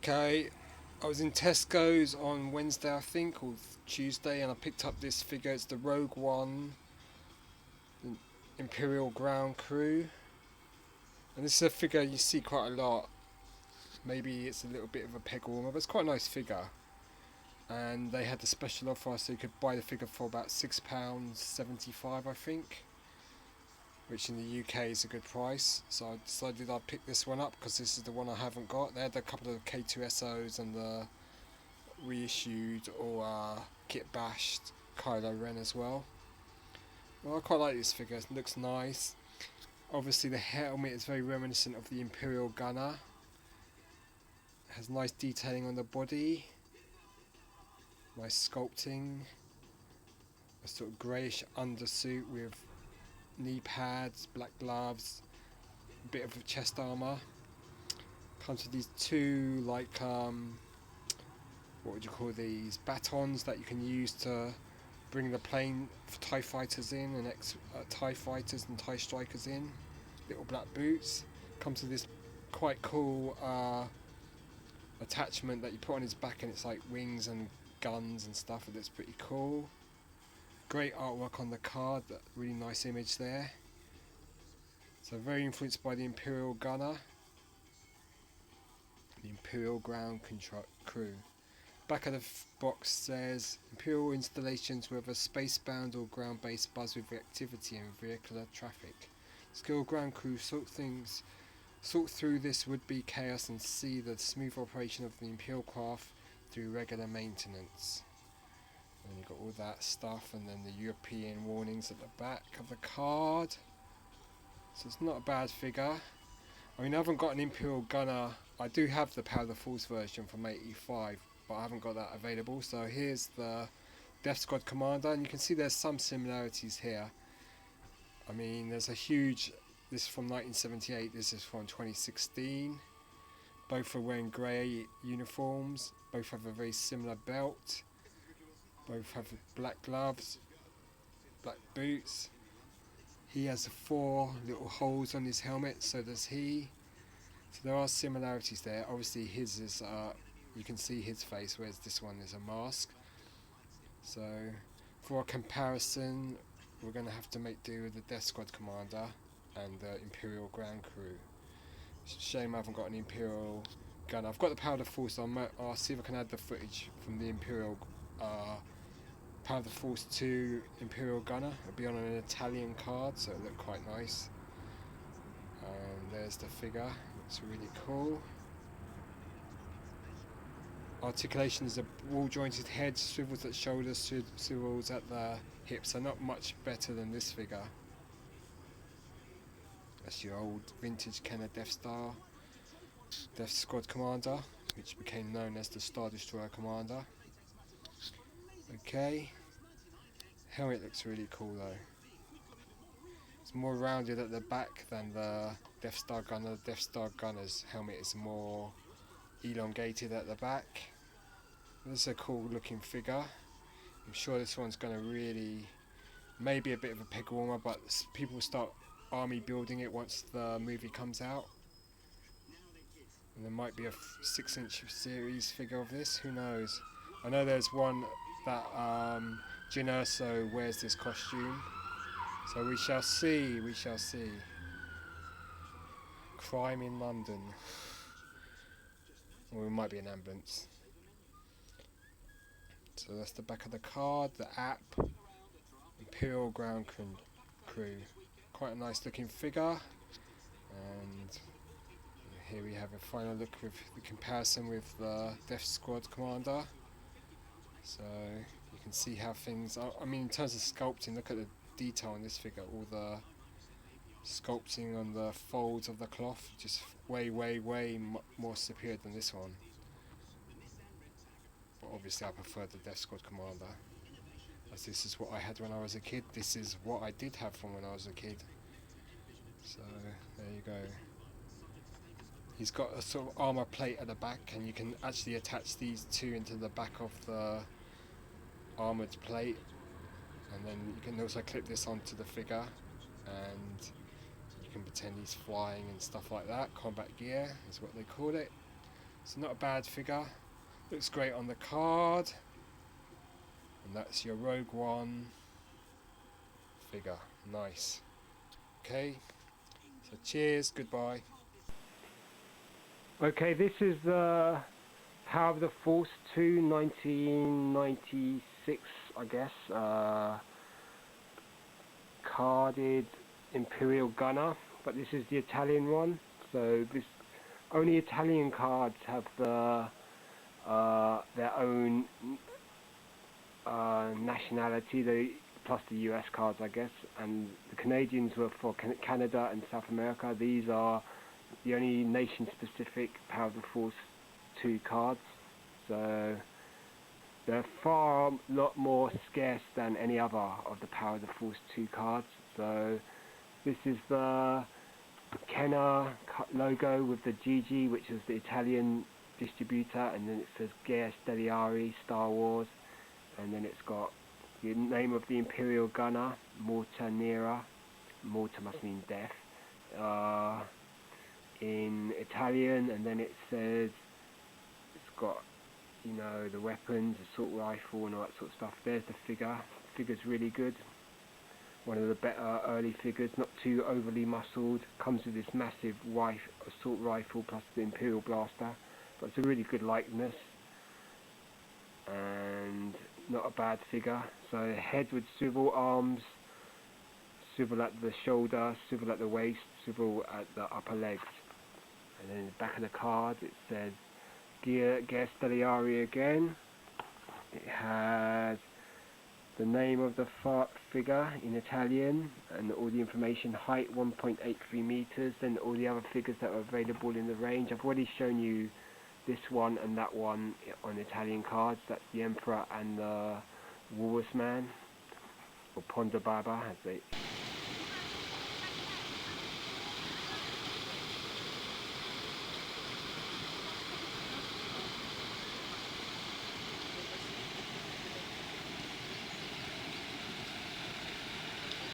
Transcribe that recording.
Okay, I was in Tesco's on Wednesday, I think, or Tuesday, and I picked up this figure. It's the Rogue One, the Imperial Ground Crew, and this is a figure you see quite a lot. Maybe it's a little bit of a peg warmer, but it's quite a nice figure. And they had the special offer, so you could buy the figure for about £6.75, I think, which in the UK is a good price. So I decided I'd pick this one up because this is the one I haven't got. They had a couple of K2SOs and the reissued or kit bashed Kylo Ren as well. Well, I quite like this figure. It looks nice. Obviously, the helmet is very reminiscent of the Imperial Gunner. It has nice detailing on the body. Nice sculpting. A sort of greyish undersuit with knee pads, black gloves, a bit of chest armour. Comes with these two what would you call these, batons that you can use to bring the plane for TIE fighters in and TIE fighters and TIE strikers in. Little black boots. Comes with this quite cool attachment that you put on his back, and it's like wings and guns and stuff. It looks pretty cool. Great artwork on the card, that really nice image there. So very influenced by the Imperial Gunner, the Imperial Ground Crew. Back of the box says Imperial installations, whether spacebound or ground-based, buzz with activity and vehicular traffic. Skilled ground crew sort through this would-be chaos and see the smooth operation of the Imperial craft through regular maintenance. And you've got all that stuff, and then the European warnings at the back of the card. So it's not a bad figure. I mean, I haven't got an Imperial Gunner. I do have the Power of the Force version from '85, but I haven't got that available. So here's the Death Squad Commander, and you can see there's some similarities here. I mean, there's a huge... This is from 1978, this is from 2016. Both are wearing grey uniforms, both have a very similar belt, both have black gloves, black boots. He has 4 little holes on his helmet, so does he. So there are similarities there. Obviously his is, you can see his face, whereas this one is a mask. So for a comparison, we're going to have to make do with the Death Squad Commander and the Imperial Ground Crew. Shame I haven't got an Imperial Gunner. I've got the Power of the Force, I'll see if I can add the footage from the Imperial Power of the Force 2 Imperial Gunner. It'll be on an Italian card, so it'll look quite nice. And there's the figure, looks really cool. Articulation is a wall jointed head, swivels at shoulders, swivels at the hips, so not much better than this figure. That's your old vintage Kenner Death Squad Commander, which became known as the Star Destroyer Commander. Okay, helmet looks really cool though. It's more rounded at the back than the Death Star Gunner. The Death Star Gunner's helmet is more elongated at the back. This is a cool looking figure. I'm sure this one's going to really, maybe a bit of a peg warmer, but people will start army building it once the movie comes out. And there might be a 6-inch series figure of this, who knows. I know there's one that Jyn Erso wears this costume, so we shall see, we shall see. Crime in London. Or it might be an ambulance. So that's the back of the card, the app, Imperial Ground Crew. Quite a nice looking figure. And here we have a final look with the comparison with the Death Squad Commander. So you can see how things are. I mean, in terms of sculpting, look at the detail in this figure. All the sculpting on the folds of the cloth, just way more superior than this one. But obviously I prefer the Death Squad Commander, as this is what I had when I was a kid. This is what I did have from when I was a kid. So there you go. He's got a sort of armour plate at the back, and you can actually attach these two into the back of the armoured plate, and then you can also clip this onto the figure, and you can pretend he's flying and stuff like that. Combat gear is what they call it. It's not a bad figure. Looks great on the card. And that's your Rogue One figure. Nice. Okay. So cheers, goodbye. Okay, this is the Power of the Force 2 1996, I guess. Carded Imperial Gunner, but this is the Italian one. So this only Italian cards have their own nationality, plus the US cards, I guess, and the Canadians were for Canada and South America. These are the only nation-specific Power of the Force 2 cards, so they're far lot more scarce than any other of the Power of the Force 2 cards. So this is the Kenner logo with the GG, which is the Italian distributor, and then it says Guerre Stellari Star Wars, and then it's got the name of the Imperial Gunner, Morta Nera. Morta must mean death in Italian, and then it says it's got, you know, the weapons, assault rifle and all that sort of stuff. There's the figure. The figure's really good. One of the better early figures, not too overly muscled. Comes with this massive assault rifle plus the Imperial blaster, but it's a really good likeness and not a bad figure. So head with swivel arms, swivel at the shoulder, swivel at the waist, swivel at the upper legs. And then in the back of the card it says Guerre Stellari again. It has the name of the figure in Italian and all the information: height 1.83 meters, then all the other figures that are available in the range. I've already shown you this one and that one on Italian cards. That's the Emperor and the Walrus Man, or Ponda Baba as they